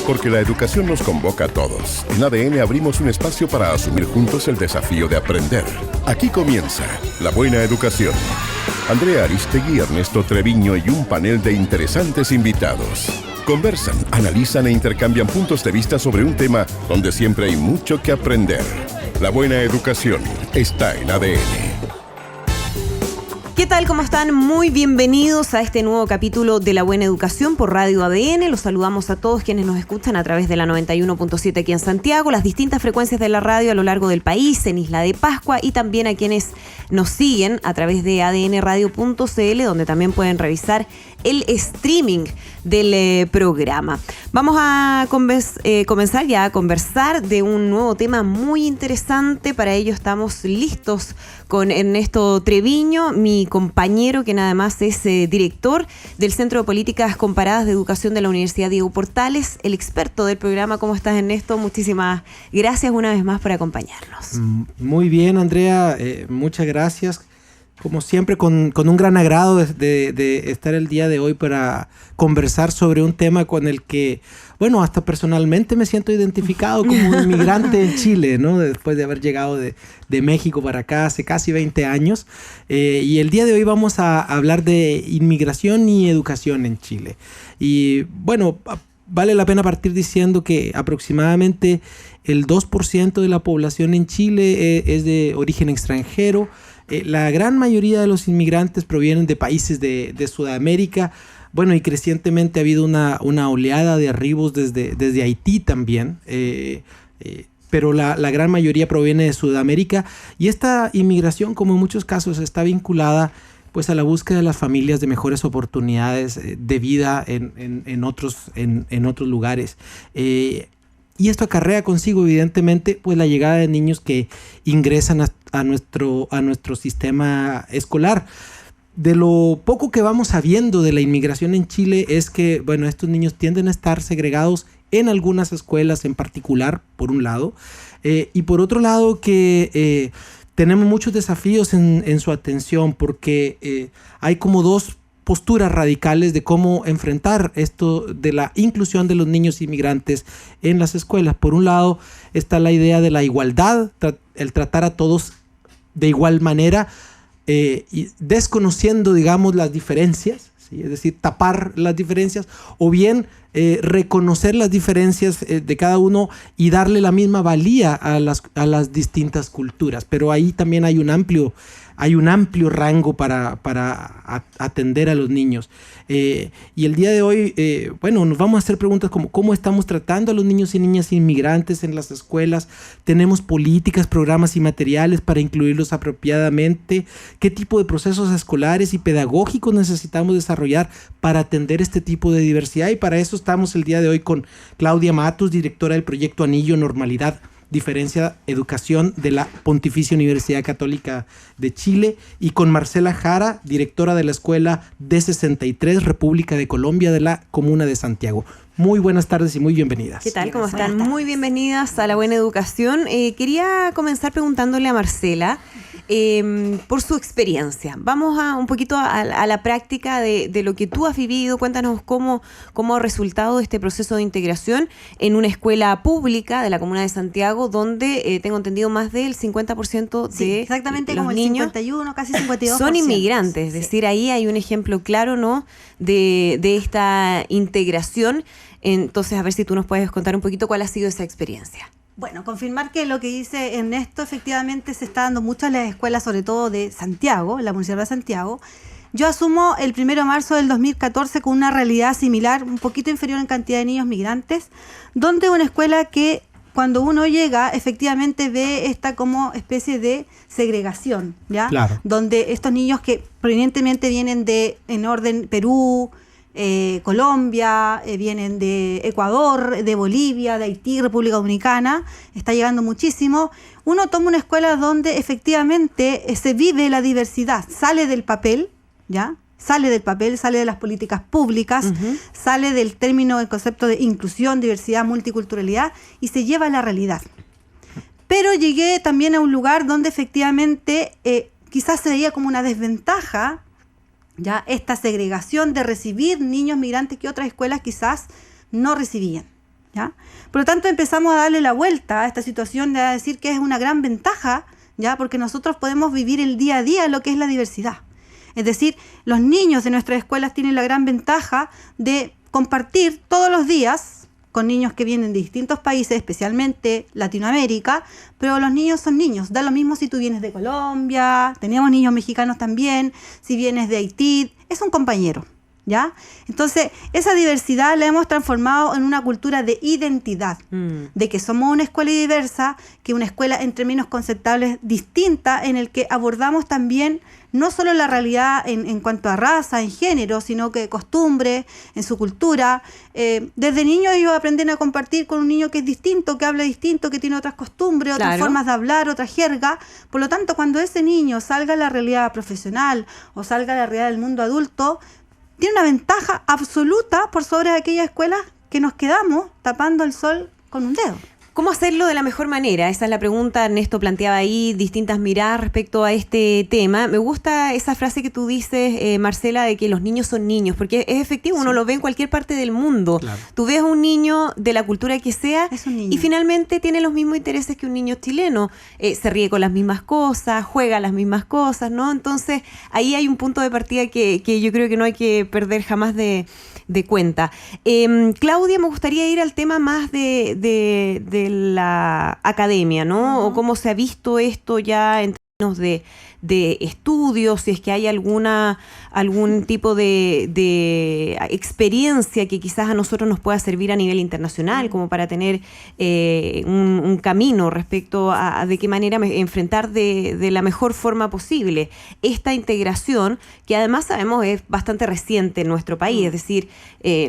Porque la educación nos convoca a todos. En ADN abrimos un espacio para asumir juntos el desafío de aprender. Aquí comienza La Buena Educación. Andrea Aristegui, Ernesto Treviño y un panel de interesantes invitados. Conversan, analizan e intercambian puntos de vista sobre un tema donde siempre hay mucho que aprender. La Buena Educación está en ADN. ¿Qué tal? ¿Cómo están? Muy bienvenidos a este nuevo capítulo de La Buena Educación por Radio ADN. Los saludamos a todos quienes nos escuchan a través de la 91.7 aquí en Santiago, las distintas frecuencias de la radio a lo largo del país, en Isla de Pascua, y también a quienes nos siguen a través de adnradio.cl, donde también pueden revisar el streaming del programa. Vamos a comenzar ya a conversar de un nuevo tema muy interesante. Para ello estamos listos con Ernesto Treviño, mi compañero, quien además es director del Centro de Políticas Comparadas de Educación de la Universidad Diego Portales, el experto del programa. ¿Cómo estás, Ernesto? Muchísimas gracias una vez más por acompañarnos. Muy bien, Andrea, muchas gracias. Como siempre, con un gran agrado de estar el día de hoy para conversar sobre un tema con el que, bueno, hasta personalmente me siento identificado como un inmigrante en Chile, ¿no? Después de haber llegado de México para acá hace casi 20 años. Y el día de hoy vamos a hablar de inmigración y educación en Chile. Y bueno, vale la pena partir diciendo que aproximadamente el 2% de la población en Chile es de origen extranjero. La gran mayoría de los inmigrantes provienen de países de Sudamérica. Bueno, y crecientemente ha habido una oleada de arribos desde Haití también. Pero la gran mayoría proviene de Sudamérica. Y esta inmigración, como en muchos casos, está vinculada pues a la búsqueda de las familias de mejores oportunidades de vida en otros lugares. Y esto acarrea consigo, evidentemente, pues la llegada de niños que ingresan a nuestro sistema escolar. De lo poco que vamos sabiendo de la inmigración en Chile es que, bueno, estos niños tienden a estar segregados en algunas escuelas en particular, por un lado, y por otro lado que tenemos muchos desafíos en su atención, porque hay como dos posturas radicales de cómo enfrentar esto de la inclusión de los niños inmigrantes en las escuelas. Por un lado está la idea de la igualdad, el tratar a todos de igual manera, y desconociendo, digamos, las diferencias, ¿sí? Es decir, tapar las diferencias, o bien reconocer las diferencias de cada uno y darle la misma valía a las distintas culturas. Pero ahí también hay un amplio rango para atender a los niños. Y el día de hoy, bueno, nos vamos a hacer preguntas como cómo estamos tratando a los niños y niñas inmigrantes en las escuelas. Tenemos políticas, programas y materiales para incluirlos apropiadamente. ¿Qué tipo de procesos escolares y pedagógicos necesitamos desarrollar para atender este tipo de diversidad? Y para eso estamos el día de hoy con Claudia Matus, directora del proyecto Anillo Normalidad, Diferencia, Educación de la Pontificia Universidad Católica de Chile, y con Marcela Jara, directora de la Escuela D63, República de Colombia, de la Comuna de Santiago. Muy buenas tardes y muy bienvenidas. ¿Qué tal? ¿Cómo están? Muy bienvenidas a La Buena Educación. Quería comenzar preguntándole a Marcela por su experiencia. Vamos un poquito a la práctica de lo que tú has vivido. Cuéntanos cómo ha resultado este proceso de integración en una escuela pública de la Comuna de Santiago, donde tengo entendido más del 50% de exactamente, los como niños, el 51, casi 52%. Son inmigrantes. Es decir, ahí hay un ejemplo claro, ¿no?, de esta integración. Entonces, a ver si tú nos puedes contar un poquito cuál ha sido esa experiencia. Bueno, confirmar que lo que dice Ernesto efectivamente se está dando mucho en las escuelas, sobre todo de Santiago, en la Municipalidad de Santiago. Yo asumo el 1 de marzo del 2014 con una realidad similar, un poquito inferior en cantidad de niños migrantes, donde una escuela que cuando uno llega efectivamente ve esta como especie de segregación, ¿ya? Claro. Donde estos niños que provenientemente vienen en orden Perú, Colombia, vienen de Ecuador, de Bolivia, de Haití, República Dominicana, está llegando muchísimo. Uno toma una escuela donde efectivamente se vive la diversidad, sale del papel, ¿ya? Sale del papel, sale de las políticas públicas, sale del término, el concepto de inclusión, diversidad, multiculturalidad, y se lleva a la realidad. Pero llegué también a un lugar donde efectivamente quizás se veía como una desventaja, ya, esta segregación de recibir niños migrantes que otras escuelas quizás no recibían. ¿ya? Por lo tanto, empezamos a darle la vuelta a esta situación de decir que es una gran ventaja, ¿ya? Porque nosotros podemos vivir el día a día lo que es la diversidad. Es decir, los niños de nuestras escuelas tienen la gran ventaja de compartir todos los días con niños que vienen de distintos países, especialmente Latinoamérica, pero los niños son niños. Da lo mismo si tú vienes de Colombia, teníamos niños mexicanos también, si vienes de Haití, es un compañero, ¿ya? Entonces, esa diversidad la hemos transformado en una cultura de identidad, de que somos una escuela diversa, que una escuela en términos conceptuales distinta, en el que abordamos también no solo la realidad en cuanto a raza, en género, sino que costumbre, en su cultura. Desde niños ellos aprenden a compartir con un niño que es distinto, que habla distinto, que tiene otras costumbres, otras formas de hablar, otra jerga. Por lo tanto, cuando ese niño salga a la realidad profesional o salga a la realidad del mundo adulto, tiene una ventaja absoluta por sobre aquellas escuelas que nos quedamos tapando el sol con un dedo. ¿Cómo hacerlo de la mejor manera? Esa es la pregunta. Ernesto planteaba ahí distintas miradas respecto a este tema. Me gusta esa frase que tú dices, Marcela, de que los niños son niños, porque es efectivo, uno lo ve en cualquier parte del mundo. Claro. Tú ves a un niño de la cultura que sea y finalmente tiene los mismos intereses que un niño chileno. Se ríe con las mismas cosas, juega las mismas cosas, ¿no? Entonces, ahí hay un punto de partida que yo creo que no hay que perder jamás de cuenta. Claudia, me gustaría ir al tema más de la academia, ¿no? O cómo se ha visto esto ya en términos de estudios, si es que hay algún tipo de experiencia que quizás a nosotros nos pueda servir a nivel internacional, como para tener un camino respecto a de qué manera enfrentar de la mejor forma posible esta integración, que además sabemos es bastante reciente en nuestro país, es decir,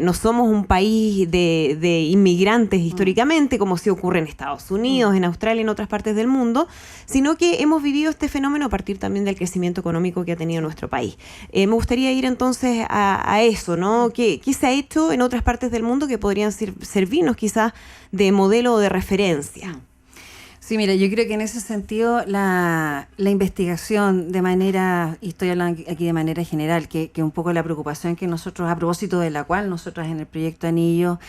no somos un país de inmigrantes históricamente, como sí ocurre en Estados Unidos, en Australia, en otras partes del mundo, sino que hemos vivido este fenómeno a partir también del crecimiento económico que ha tenido nuestro país. Me gustaría ir entonces a eso, ¿no? ¿Qué se ha hecho en otras partes del mundo que podrían servirnos quizás de modelo o de referencia? Sí, mira, yo creo que en ese sentido la investigación de manera, y estoy hablando aquí de manera general, que un poco la preocupación que nosotros, a propósito de la cual nosotros en el proyecto Anillo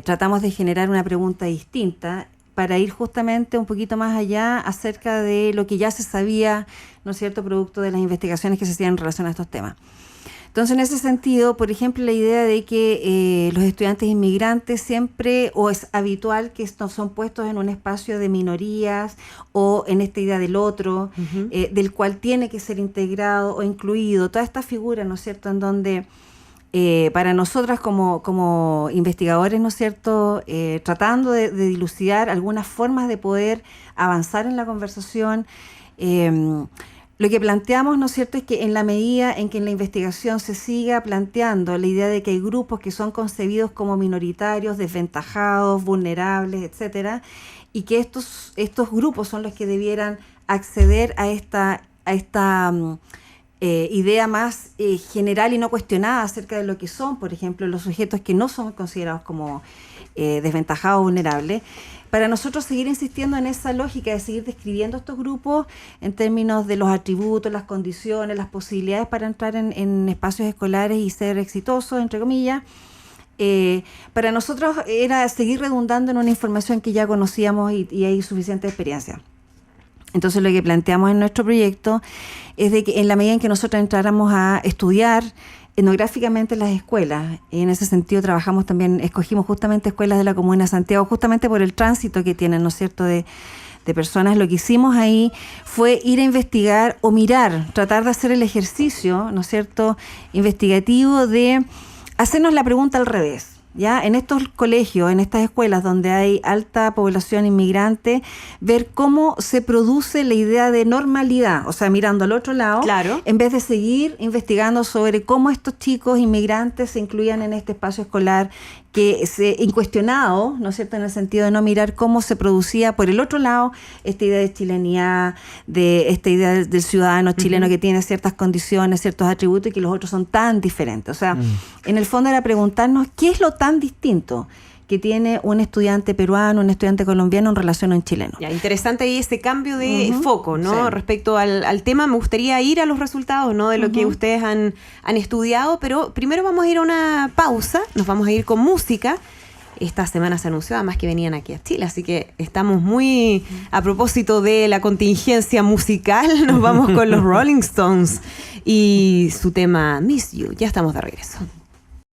tratamos de generar una pregunta distinta, para ir justamente un poquito más allá acerca de lo que ya se sabía, ¿no es cierto?, producto de las investigaciones que se hacían en relación a estos temas. Entonces, en ese sentido, por ejemplo, la idea de que los estudiantes inmigrantes siempre, o es habitual que estos son puestos en un espacio de minorías o en esta idea del otro, del cual tiene que ser integrado o incluido, toda esta figura, ¿no es cierto?, en donde para nosotras como investigadores, ¿no es cierto?, tratando de dilucidar algunas formas de poder avanzar en la conversación, lo que planteamos, ¿no es cierto?, es que en la medida en que en la investigación se siga planteando la idea de que hay grupos que son concebidos como minoritarios, desventajados, vulnerables, etcétera, y que estos grupos son los que debieran acceder a esta idea más general y no cuestionada acerca de lo que son, por ejemplo, los sujetos que no son considerados como desventajados o vulnerables, para nosotros seguir insistiendo en esa lógica de seguir describiendo estos grupos en términos de los atributos, las condiciones, las posibilidades para entrar en espacios escolares y ser exitosos, entre comillas. Para nosotros era seguir redundando en una información que ya conocíamos y hay suficiente experiencia. Entonces, lo que planteamos en nuestro proyecto es de que en la medida en que nosotros entráramos a estudiar etnográficamente las escuelas, y en ese sentido trabajamos también, escogimos justamente escuelas de la Comuna de Santiago, justamente por el tránsito que tienen, ¿no es cierto?, de personas. Lo que hicimos ahí fue ir a investigar o mirar, tratar de hacer el ejercicio, ¿no es cierto?, investigativo de hacernos la pregunta al revés. ¿Ya? En estos colegios, en estas escuelas donde hay alta población inmigrante, ver cómo se produce la idea de normalidad, o sea, mirando al otro lado, claro, en vez de seguir investigando sobre cómo estos chicos inmigrantes se incluían en este espacio escolar, que incuestionado, ¿no es cierto?, en el sentido de no mirar cómo se producía por el otro lado esta idea de chilenidad, de esta idea del ciudadano chileno que tiene ciertas condiciones, ciertos atributos y que los otros son tan diferentes. O sea, en el fondo era preguntarnos qué es lo tan distinto que tiene un estudiante peruano, un estudiante colombiano en relación a un chileno. Ya, interesante ahí ese cambio de foco, ¿no? Sí. Respecto al tema, me gustaría ir a los resultados, ¿no?, de lo que ustedes han estudiado, pero primero vamos a ir a una pausa, nos vamos a ir con música esta semana se anunció además que venían aquí a Chile, así que estamos muy a propósito de la contingencia musical, nos vamos con los Rolling Stones y su tema Miss You. Ya estamos de regreso.